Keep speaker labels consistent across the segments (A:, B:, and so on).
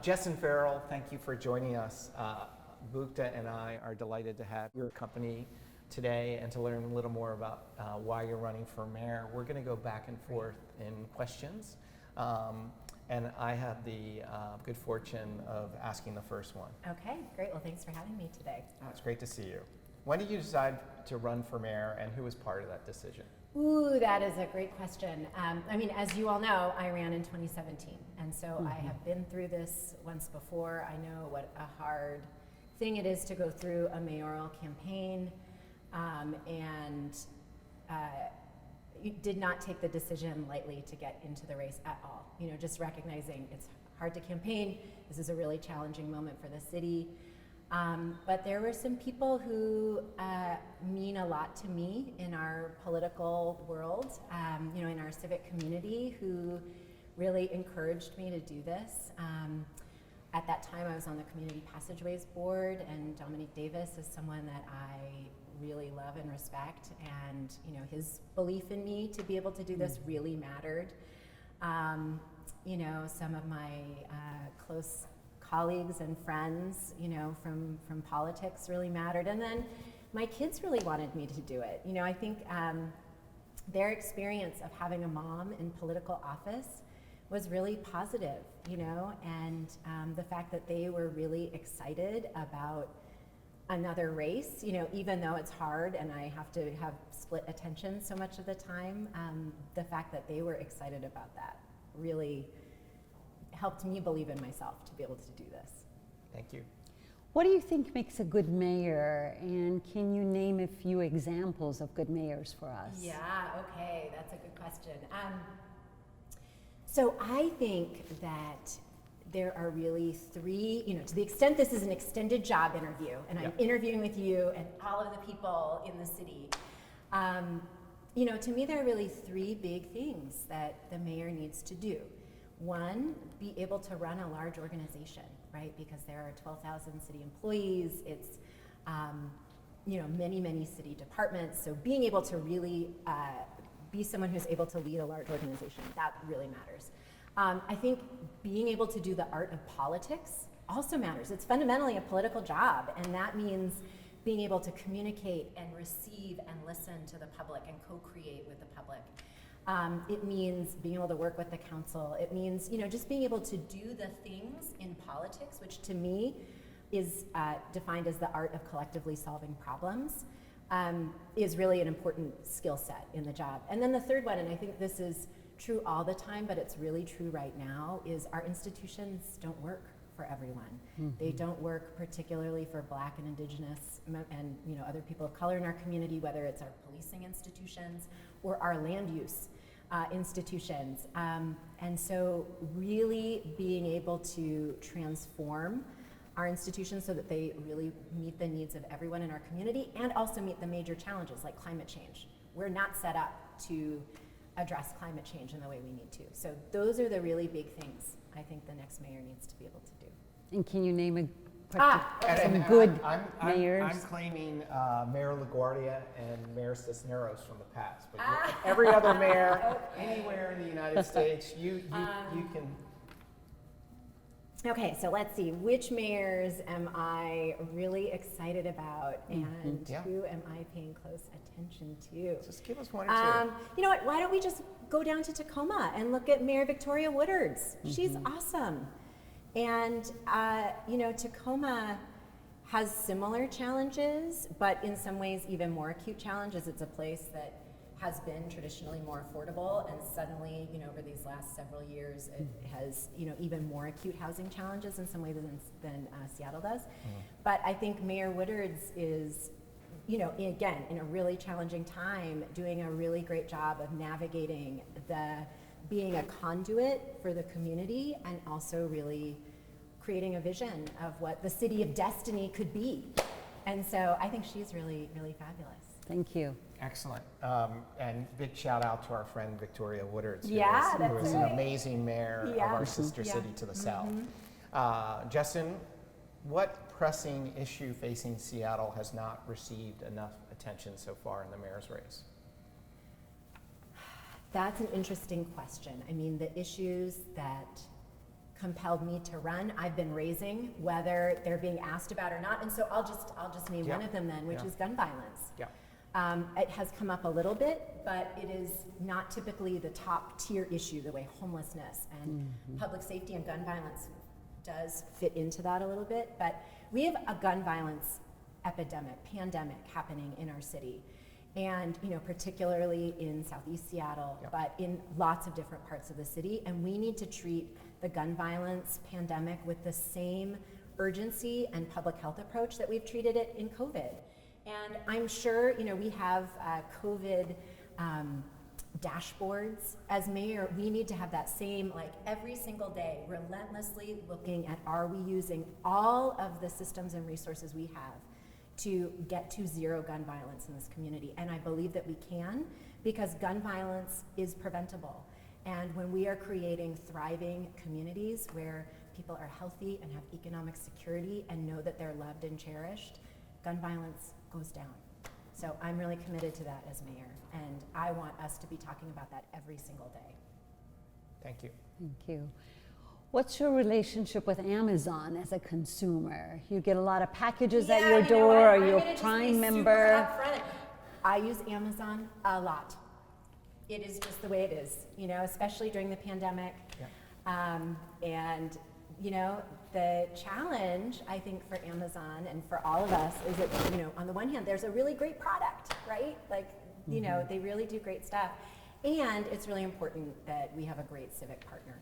A: Jessyn Farrell, thank you for joining us. Bukta and I are delighted to have your company today and to learn a little more about why you're running for mayor. We're going to go back and forth in questions. And I have the good fortune of asking the first one.
B: Okay, great. Well, thanks for having me today.
A: Oh, it's great to see you. When did you decide to run for mayor, and who was part of that decision?
B: Ooh, that is a great question. I mean, as you all know, I ran in 2017, and so I have been through this once before. I know what a hard thing it is to go through a mayoral campaign, and did not take the decision lightly to get into the race at all. You know, just recognizing it's hard to campaign. This is a really challenging moment for the city. But there were some people who mean a lot to me in our political world, you know, in our civic community, who really encouraged me to do this. At that time, I was on the Community Passageways Board, and Dominique Davis is someone that I really love and respect, and you know, his belief in me to be able to do this really mattered. You know, some of my close colleagues and friends, you know, from politics really mattered, and then my kids really wanted me to do it. You know, I think their experience of having a mom in political office was really positive, you know, and the fact that they were really excited about another race, you know, even though it's hard and I have to have split attention so much of the time, the fact that they were excited about that really helped me believe in myself to be able to do this.
A: Thank you.
C: What do you think makes a good mayor, and can you name a few examples of good mayors for us?
B: Yeah, okay, that's a good question. So I think that there are really three, you know, to the extent this is an extended job interview, and I'm interviewing with you and all of the people in the city, you know, to me there are really three big things that the mayor needs to do. One, be able to run a large organization, right? Because there are 12,000 city employees, it's, you know, many city departments, so being able to really be someone who's able to lead a large organization, that really matters. I think being able to do the art of politics also matters. It's fundamentally a political job, and that means being able to communicate and receive and listen to the public and co-create with the public. It means being able to work with the council. It means, you know, just being able to do the things in politics, which to me is defined as the art of collectively solving problems, is really an important skill set in the job. And then the third one, and I think this is true all the time, but it's really true right now, is our institutions don't work for everyone. They don't work particularly for Black and Indigenous and, you know, other people of color in our community, whether it's our policing institutions or our land use institutions. And so really being able to transform our institutions so that they really meet the needs of everyone in our community and also meet the major challenges like climate change. We're not set up to address climate change in the way we need to. So those are the really big things I think the next mayor needs to be able to do.
C: And can you name
A: And
C: good
A: mayors? I'm claiming Mayor LaGuardia and Mayor Cisneros from the past, but every other mayor anywhere in the United States, you can.
B: Okay, so let's see. Which mayors am I really excited about, and who am I paying close attention to?
A: Just give us one or two.
B: You know what? Why don't we just go down to Tacoma and look at Mayor Victoria Woodard's? She's awesome. And, you know, Tacoma has similar challenges, but in some ways even more acute challenges. It's a place that has been traditionally more affordable, and suddenly, you know, over these last several years, it has, you know, even more acute housing challenges in some ways than Seattle does. But I think Mayor Woodard's is, you know, again, in a really challenging time, doing a really great job of navigating being a conduit for the community and also really creating a vision of what the city of destiny could be. And so I think she's really, really fabulous.
C: Thank you.
A: Excellent. And big shout out to our friend Victoria Woodard, who
B: that's
A: is an amazing mayor of our sister city to the south. Jessyn, what pressing issue facing Seattle has not received enough attention so far in the mayor's race?
B: That's an interesting question. I mean, the issues that compelled me to run, I've been raising, whether they're being asked about or not. And so I'll just name one of them then, which is gun violence. It has come up a little bit, but it is not typically the top tier issue the way homelessness and public safety and gun violence does fit into that a little bit. But we have a gun violence epidemic, pandemic happening in our city. And particularly in Southeast Seattle, but in lots of different parts of the city. And we need to treat the gun violence pandemic with the same urgency and public health approach that we've treated it in COVID. And I'm sure, we have COVID dashboards. As mayor, we need to have that same, like every single day, relentlessly looking at, are we using all of the systems and resources we have to get to zero gun violence in this community? And I believe that we can, because gun violence is preventable. And when we are creating thriving communities where people are healthy and have economic security and know that they're loved and cherished, gun violence goes down. So I'm really committed to that as mayor, and I want us to be talking about that every single day.
A: Thank you.
C: Thank you. What's your relationship with Amazon as a consumer? You get a lot of packages at your door. Are you a Prime member?
B: I use Amazon a lot. It is just the way it is, especially during the pandemic. And the challenge, I think, for Amazon and for all of us is that, on the one hand, there's a really great product, right? Like, they really do great stuff. And it's really important that we have a great civic partner.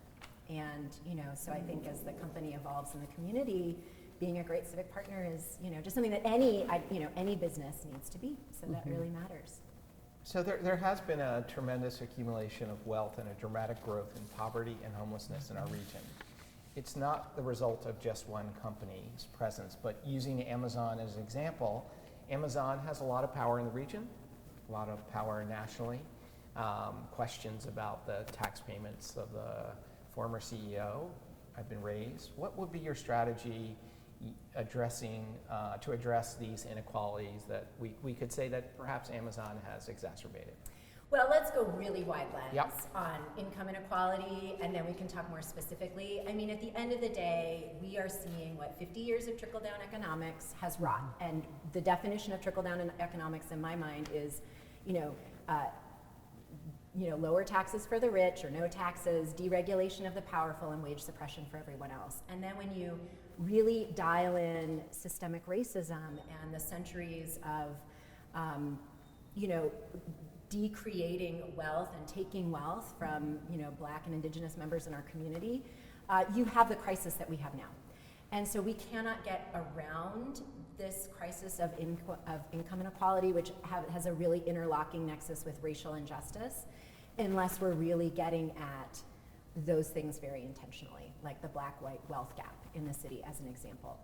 B: And, so I think as the company evolves in the community, being a great civic partner is, just something that any business needs to be. So that really matters.
A: So there has been a tremendous accumulation of wealth and a dramatic growth in poverty and homelessness in our region. It's not the result of just one company's presence, but using Amazon as an example, Amazon has a lot of power in the region, a lot of power nationally. Questions about the tax payments of the former CEO have been raised. What would be your strategy to address these inequalities that we could say that perhaps Amazon has exacerbated?
B: Well, let's go really wide lens on income inequality, and then we can talk more specifically. I mean, at the end of the day, we are seeing what 50 years of trickle-down economics has wrought. And the definition of trickle-down economics in my mind is, lower taxes for the rich or no taxes, deregulation of the powerful, and wage suppression for everyone else. And then when you really dial in systemic racism and the centuries of, decreating wealth and taking wealth from, Black and Indigenous members in our community, you have the crisis that we have now. And so we cannot get around this crisis of income inequality, which has a really interlocking nexus with racial injustice, unless we're really getting at those things very intentionally, like the Black-white wealth gap in the city as an example.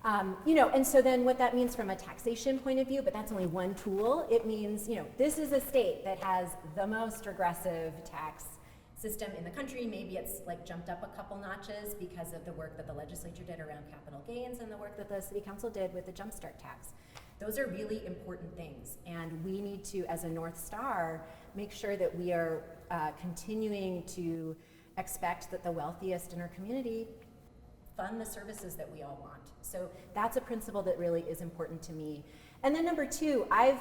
B: And so then what that means from a taxation point of view, but that's only one tool, it means, this is a state that has the most regressive tax system in the country. Maybe it's like jumped up a couple notches because of the work that the legislature did around capital gains and the work that the city council did with the Jumpstart tax. Those are really important things, and we need to, as a North Star, make sure that we are continuing to expect that the wealthiest in our community fund the services that we all want. So that's a principle that really is important to me. And then number two, I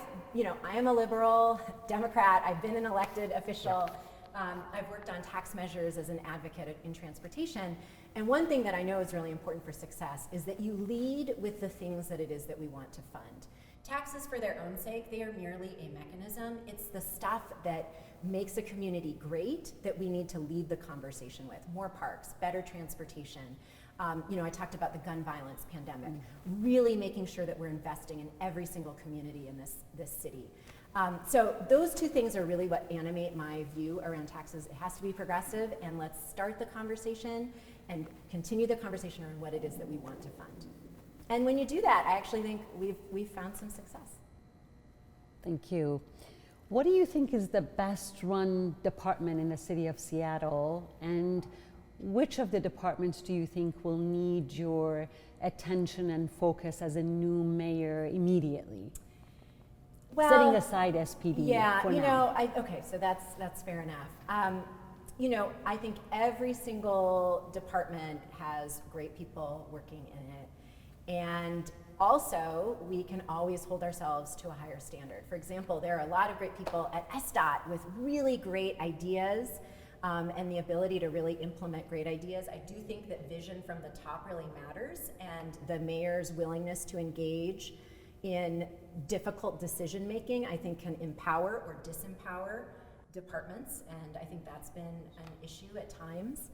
B: am a liberal Democrat. I've been an elected official. I've worked on tax measures as an advocate in transportation. And one thing that I know is really important for success is that you lead with the things that it is that we want to fund. Taxes for their own sake, they are merely a mechanism. It's the stuff that makes a community great that we need to lead the conversation with. More parks, better transportation. I talked about the gun violence pandemic, really making sure that we're investing in every single community in this city. So those two things are really what animate my view around taxes. It has to be progressive, and let's start the conversation and continue the conversation around what it is that we want to fund. And when you do that, I actually think we've found some success.
C: Thank you. What do you think is the best run department in the city of Seattle, and which of the departments do you think will need your attention and focus as a new mayor immediately?
B: Well,
C: setting aside SPD.
B: Yeah,
C: for now.
B: okay, so that's fair enough. I think every single department has great people working in it. And also, we can always hold ourselves to a higher standard. For example, there are a lot of great people at SDOT with really great ideas and the ability to really implement great ideas. I do think that vision from the top really matters, and the mayor's willingness to engage in difficult decision making, I think, can empower or disempower departments, and I think that's been an issue at times.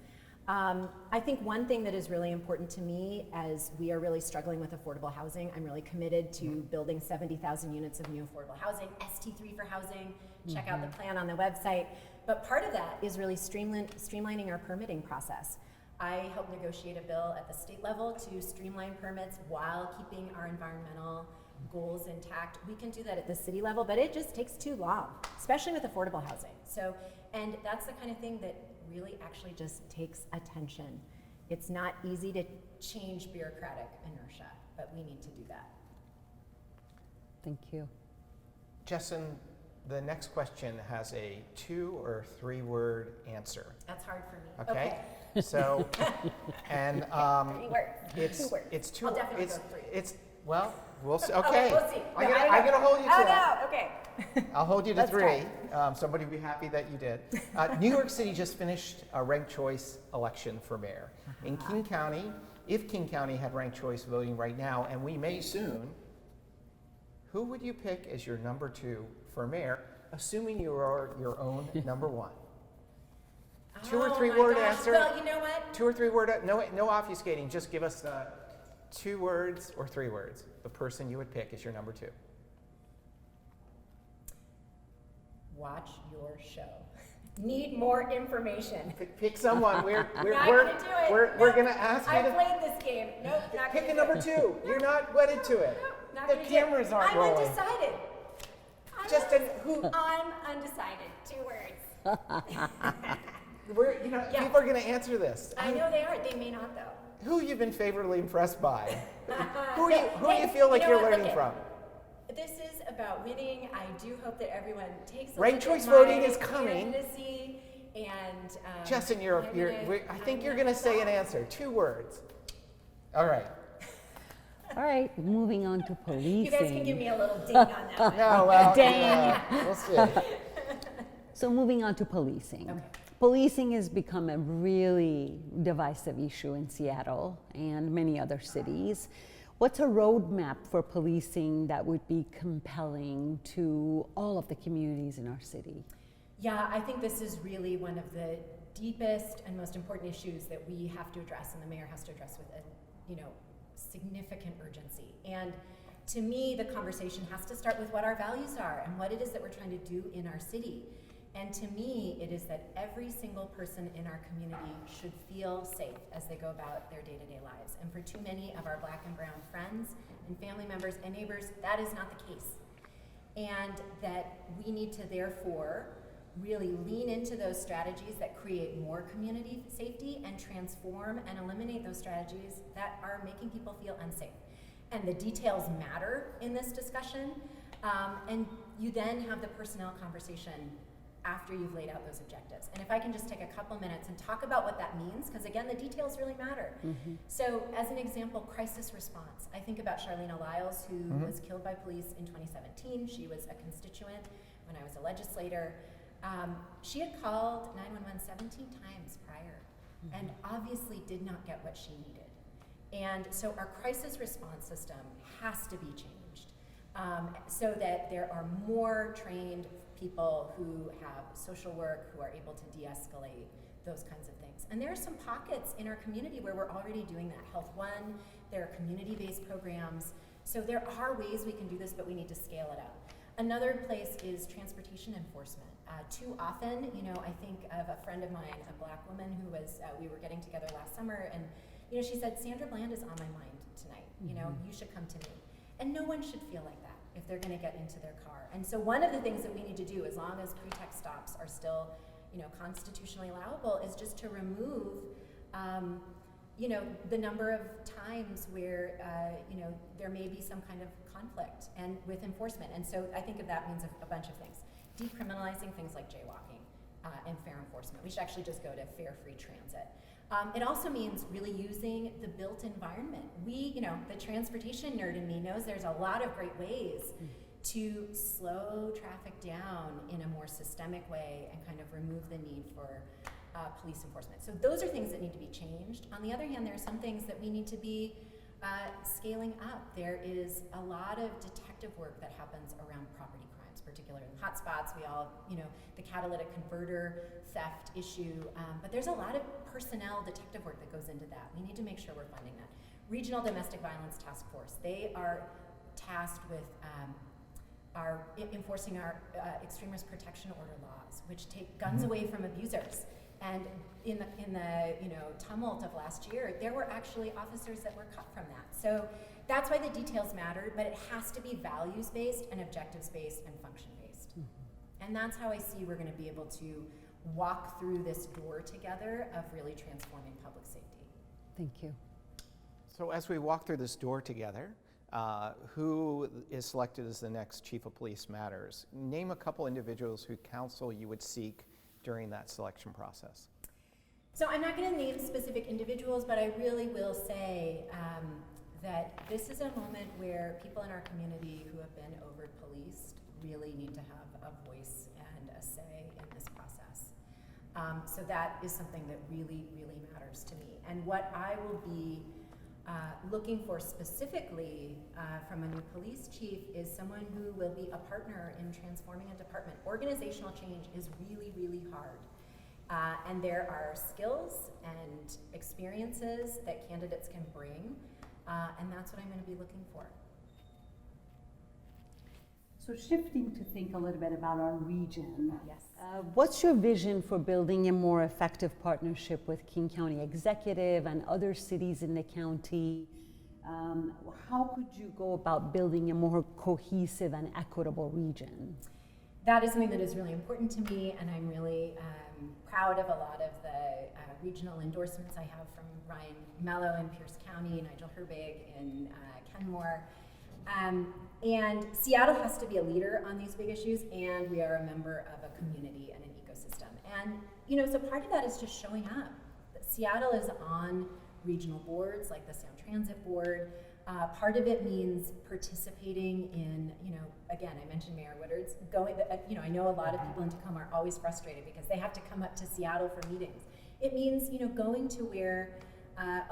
B: I think one thing that is really important to me, as we are really struggling with affordable housing, I'm really committed to building 70,000 units of new affordable housing, ST3 for housing. Check out the plan on the website. But part of that is really streamlining our permitting process. I helped negotiate a bill at the state level to streamline permits while keeping our environmental goals intact. We can do that at the city level, but it just takes too long, especially with affordable housing. So, and that's the kind of thing that really actually just takes attention. It's not easy to change bureaucratic inertia, but we need to do that.
C: Thank you.
A: Jessyn, the next question has a 2 or 3 word answer.
B: That's hard for me.
A: Okay. So, and
B: 3 words.
A: it's
B: 2 words.
A: it's 2.
B: I'll definitely
A: It's
B: go 3.
A: it's well, we'll see.
B: Okay,
A: Okay.
B: we'll see.
A: I'm gonna hold you to that.
B: No, okay.
A: I'll hold you to
B: Let's
A: 3.
B: try.
A: Somebody will be happy that you did. New York City just finished a ranked choice election for mayor. In King County, if King County had ranked choice voting right now, and we may soon, who would you pick as your number 2 for mayor, assuming you are your own number 1? 2 or 3 word answer.
B: Well, you know what?
A: 2 or 3 word, no obfuscating, just give us 2 words or 3 words. The person you would pick is your number 2.
B: Watch your show. Need more information.
A: Pick someone. We're
B: Not gonna do it.
A: We're gonna ask you
B: I
A: to
B: played this game. Nope, not
A: pick a
B: gonna do
A: number
B: it.
A: 2. You're not wedded to it.
B: Nope, not
A: The
B: gonna do it.
A: cameras aren't
B: I'm
A: rolling.
B: undecided.
A: Justin, who?
B: I'm undecided. 2 words. Yeah.
A: People are gonna answer this.
B: I know they are. They may not though.
A: Who you've been favorably impressed by? Who
B: Hey,
A: do you feel like
B: know
A: you're
B: what?
A: learning
B: Okay.
A: from?
B: This is about winning. I do hope that everyone takes a
A: Ranked
B: look at
A: choice voting
B: my
A: is coming.
B: candidacy and
A: Justin, I think you're gonna say an answer. 2 words. All right.
C: All right, moving on to policing.
B: You guys can give me a little ding on that one.
A: No, well,
C: Dang.
A: we'll see.
C: So moving on to policing.
B: Okay.
C: Policing has become a really divisive issue in Seattle and many other cities. What's a roadmap for policing that would be compelling to all of the communities in our city?
B: Yeah, I think this is really one of the deepest and most important issues that we have to address, and the mayor has to address with a, significant urgency. And to me, the conversation has to start with what our values are and what it is that we're trying to do in our city. And to me, it is that every single person in our community should feel safe as they go about their day-to-day lives. And for too many of our Black and brown friends and family members and neighbors, that is not the case. And that we need to therefore really lean into those strategies that create more community safety and transform and eliminate those strategies that are making people feel unsafe. And the details matter in this discussion. And you then have the personnel conversation after you've laid out those objectives. And if I can just take a couple minutes and talk about what that means, because again, the details really matter. Mm-hmm. So as an example, crisis response. I think about Charlena Lyles, who was killed by police in 2017. She was a constituent when I was a legislator. She had called 911 17 times prior and obviously did not get what she needed. And so our crisis response system has to be changed so that there are more trained people who have social work, who are able to de-escalate those kinds of things. And there are some pockets in our community where we're already doing that. Health One, there are community-based programs. So there are ways we can do this, but we need to scale it up. Another place is transportation enforcement. Too often, I think of a friend of mine, a Black woman who was, we were getting together last summer, and she said, Sandra Bland is on my mind tonight. You should come to me. And no one should feel like that if they're going to get into their car. And so one of the things that we need to do, as long as pretext stops are still, constitutionally allowable, is just to remove, the number of times where, there may be some kind of conflict and with enforcement. And so I think of that means a bunch of things. Decriminalizing things like jaywalking, and fair enforcement. We should actually just go to fair, free transit. It also means really using the built environment. The transportation nerd in me knows there's a lot of great ways to slow traffic down in a more systemic way and kind of remove the need for police enforcement. So those are things that need to be changed. On the other hand, there are some things that we need to be scaling up. There is a lot of detective work that happens around property crimes, particularly in hotspots. We all, the catalytic converter theft issue, but there's a lot of personnel detective work that goes into that. We need to make sure we're funding that. Regional Domestic Violence Task Force, they are tasked with enforcing our extremist protection order laws, which take guns away from abusers. And in the tumult of last year, there were actually officers that were cut from that. So that's why the details matter, but it has to be values-based and objectives-based and function-based. And that's how I see we're going to be able to walk through this door together of really transforming public safety.
C: Thank you.
A: So as we walk through this door together, who is selected as the next chief of police matters? Name a couple individuals whose counsel you would seek during that selection process.
B: So I'm not going to name specific individuals, but I really will say that this is a moment where people in our community who have been over-policed really need to have a voice and a say in this process. So that is something that really, really matters to me. And what I will be looking for specifically from a new police chief is someone who will be a partner in transforming a department. Organizational change is really, really hard. And there are skills and experiences that candidates can bring, and that's what I'm going to be looking for.
C: So shifting to think a little bit about our region.
B: Yes.
C: What's your vision for building a more effective partnership with King County Executive and other cities in the county? How could you go about building a more cohesive and equitable region?
B: That is something that is really important to me, and I'm really proud of a lot of the regional endorsements I have from Ryan Mello in Pierce County, Nigel Herbig in Kenmore. And Seattle has to be a leader on these big issues, and we are a member of a community and an ecosystem. And, so part of that is just showing up. Seattle is on regional boards like the Sound Transit Board. Part of it means participating in, again, I mentioned Mayor Woodard's I know a lot of people in Tacoma are always frustrated because they have to come up to Seattle for meetings. It means, going to where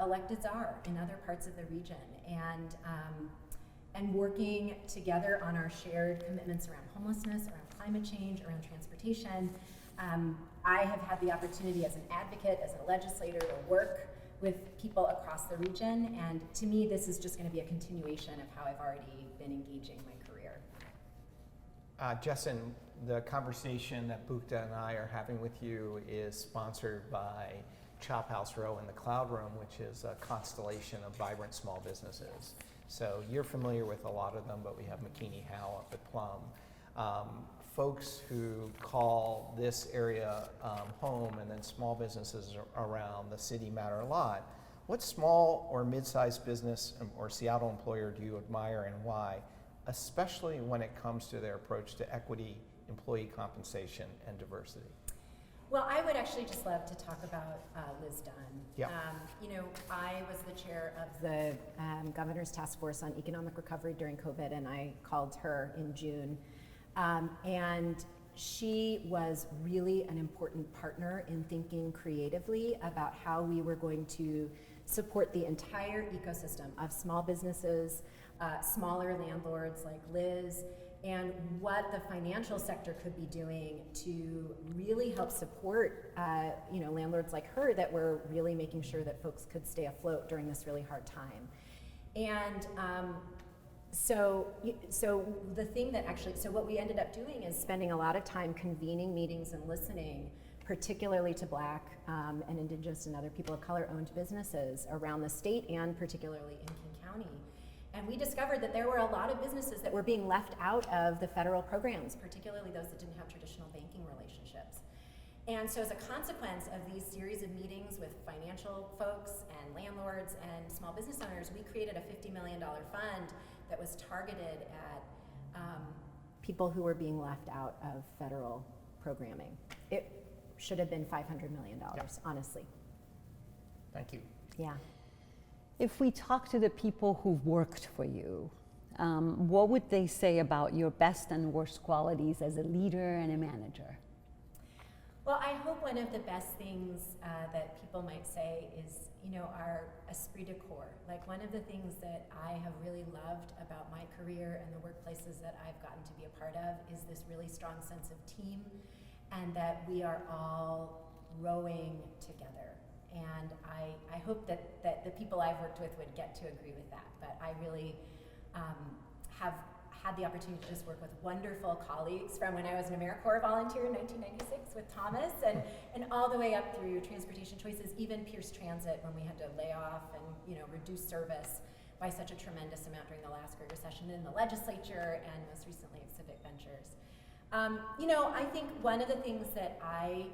B: electeds are in other parts of the region and working together on our shared commitments around homelessness, around climate change, around transportation. I have had the opportunity as an advocate, as a legislator, to work with people across the region, and to me this is just going to be a continuation of how I've already been engaging my career.
A: Jessyn, the conversation that Bukta and I are having with you is sponsored by Chophouse Row in the Cloud Room, which is a constellation of vibrant small businesses. So you're familiar with a lot of them, but we have McKinney Howe up at Plum. Folks who call this area home, and then small businesses around the city matter a lot. What small or mid-sized business or Seattle employer do you admire, and why, especially when it comes to their approach to equity, employee compensation, and diversity?
B: Well, I would actually just love to talk about Liz Dunn.
A: Yeah.
B: I was the chair of the Governor's Task Force on Economic Recovery during COVID, and I called her in June. And she was really an important partner in thinking creatively about how we were going to support the entire ecosystem of small businesses, smaller landlords like Liz, and what the financial sector could be doing to really help support landlords like her that were really making sure that folks could stay afloat during this really hard time. And so the thing that so what we ended up doing is spending a lot of time convening meetings and listening, particularly to Black and Indigenous and other people of color owned businesses around the state and particularly in King County. And we discovered that there were a lot of businesses that were being left out of the federal programs, particularly those that didn't have traditional banking relationships. And so as a consequence of these series of meetings with financial folks and landlords and small business owners, we created a $50 million fund that was targeted at people who were being left out of federal programming. should have been $500 million, honestly.
A: Thank you.
B: Yeah.
C: If we talk to the people who've worked for you, what would they say about your best and worst qualities as a leader and a manager?
B: Well, I hope one of the best things that people might say is, our esprit de corps. Like, one of the things that I have really loved about my career and the workplaces that I've gotten to be a part of is this really strong sense of team, and that we are all rowing together. And I hope that the people I've worked with would get to agree with that. But I really have had the opportunity to just work with wonderful colleagues from when I was an AmeriCorps volunteer in 1996 with Thomas, and all the way up through Transportation Choices, even Pierce Transit, when we had to lay off and reduce service by such a tremendous amount during the last Great Recession in the legislature, and most recently at Civic Ventures. I think one of the things that I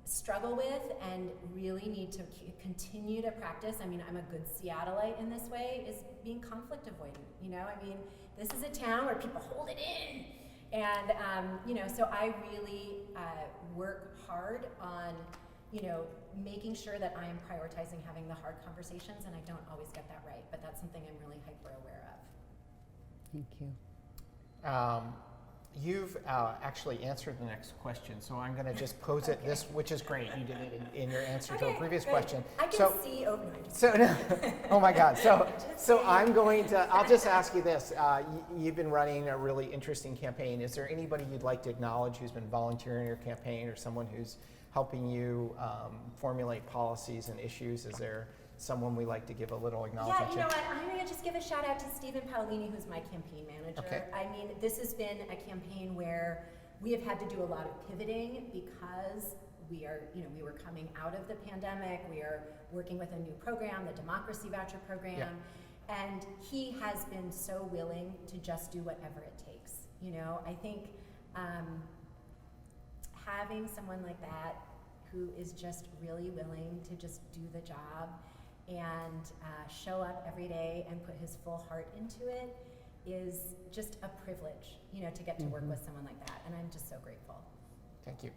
B: struggle with and really need to continue to practice, I'm a good Seattleite in this way, is being conflict avoidant. This is a town where people hold it in. And, so I really work hard on, making sure that I am prioritizing having the hard conversations, and I don't always get that right, but that's something I'm really hyper aware of.
C: Thank you.
A: You've actually answered the next question, so I'm going to just pose it this, which is great. You did it in your answer to a previous question.
B: I can see over.
A: Oh my God. So I'll just ask you this. You've been running a really interesting campaign. Is there anybody you'd like to acknowledge who's been volunteering in your campaign, or someone who's helping you formulate policies and issues? Is there someone we like to give a little acknowledgement to?
B: Yeah, what? I'm going to just give a shout out to Stephen Paolini, who's my campaign manager.
A: Okay.
B: This has been a campaign where we have had to do a lot of pivoting because we were coming out of the pandemic. We are working with a new program, the Democracy Voucher Program, and he has been so willing to just do whatever it takes. I think having someone like that who is just really willing to just do the job and show up every day and put his full heart into it is just a privilege, to get to work with someone like that. And I'm just so grateful.
A: Thank you.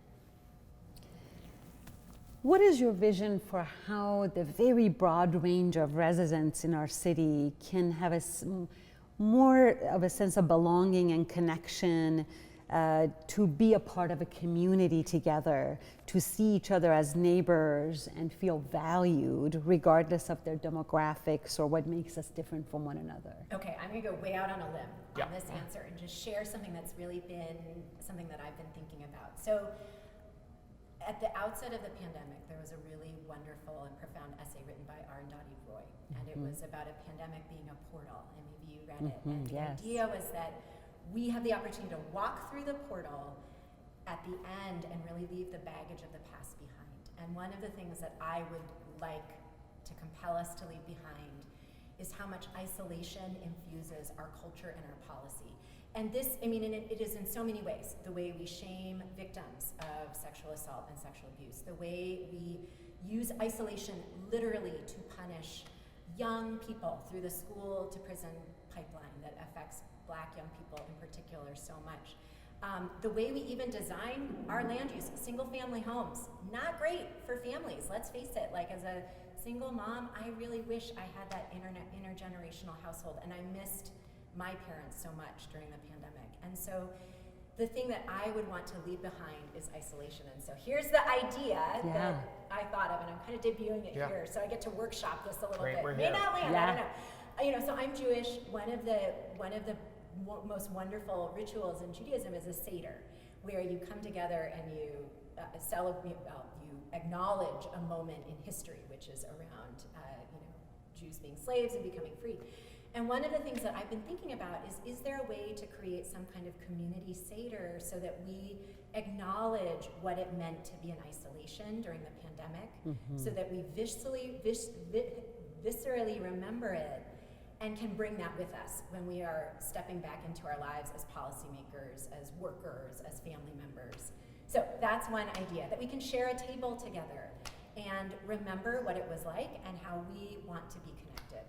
C: What is your vision for how the very broad range of residents in our city can have more of a sense of belonging and connection, to be a part of a community together, to see each other as neighbors and feel valued regardless of their demographics or what makes us different from one another?
B: Okay, I'm going to go way out on a limb on this answer and just share something that's really been something that I've been thinking about. So at the outset of the pandemic, there was a really wonderful and profound essay written by Arundhati Roy, and it was about a pandemic being a portal, and maybe you read it. And the idea was that we have the opportunity to walk through the portal at the end and really leave the baggage of the past behind. And one of the things that I would like to compel us to leave behind is how much isolation infuses our culture and our policy. And this, and it is in so many ways. The way we shame victims of sexual assault and sexual abuse, the way we use isolation literally to punish young people through the school to prison pipeline that affects Black young people in particular so much. The way we even design our land use, single family homes, not great for families, let's face it. Like, as a single mom, I really wish I had that intergenerational household, and I missed my parents so much during the pandemic. And so the thing that I would want to leave behind is isolation. And so here's the idea that I thought of, and I'm kind of debuting it here, so I get to workshop this a little bit. May not land, I don't know. So I'm Jewish. One of the most wonderful rituals in Judaism is a Seder, where you come together and you celebrate, you acknowledge a moment in history, which is around Jews being slaves and becoming free. And one of the things that I've been thinking about is there a way to create some kind of community Seder so that we acknowledge what it meant to be in isolation during the pandemic, so that we viscerally remember it and can bring that with us when we are stepping back into our lives as policymakers, as workers, as family members. So that's one idea, that we can share a table together and remember what it was like and how we want to be connected.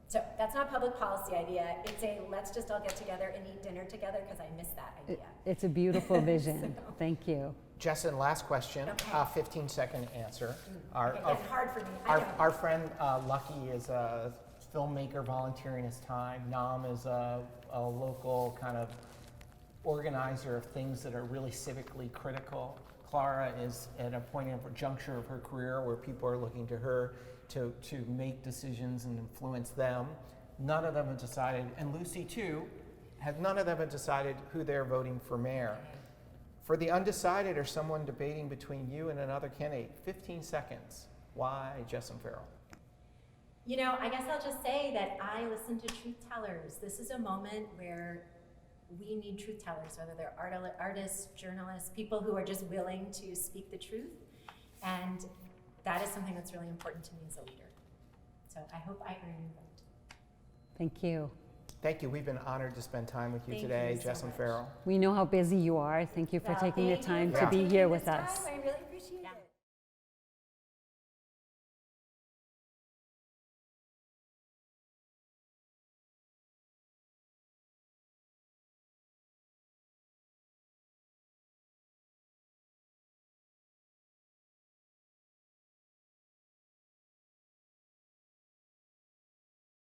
B: So that's not a public policy idea. It's a let's just all get together and eat dinner together, because I miss that idea.
C: It's a beautiful vision. Thank you.
A: Jessyn, last question,
B: Okay.
A: 15-second answer.
B: It's hard for me. I know.
A: Our friend Lucky is a filmmaker volunteering his time. Nam is a local kind of organizer of things that are really civically critical. Clara is at a point of juncture of her career where people are looking to her to make decisions and influence them. None of them have decided, and Lucy too, none of them have decided who they're voting for mayor. For the undecided or someone debating between you and another candidate, 15 seconds. Why Jessyn Farrell?
B: You know, I guess I'll just say that I listen to truth tellers. This is a moment where we need truth tellers, whether they're artists, journalists, people who are just willing to speak the truth. And that is something that's really important to me as a leader. So I hope I earn your vote.
C: Thank you.
A: Thank you. We've been honored to spend time with you
B: Thank
A: today,
B: you so
A: Jessyn
B: much.
A: Farrell.
C: We know how busy you are. Thank you for
B: Well,
C: taking the
B: thank you
C: time
B: for
C: to be
B: taking
C: here
B: this
C: with us.
B: time. I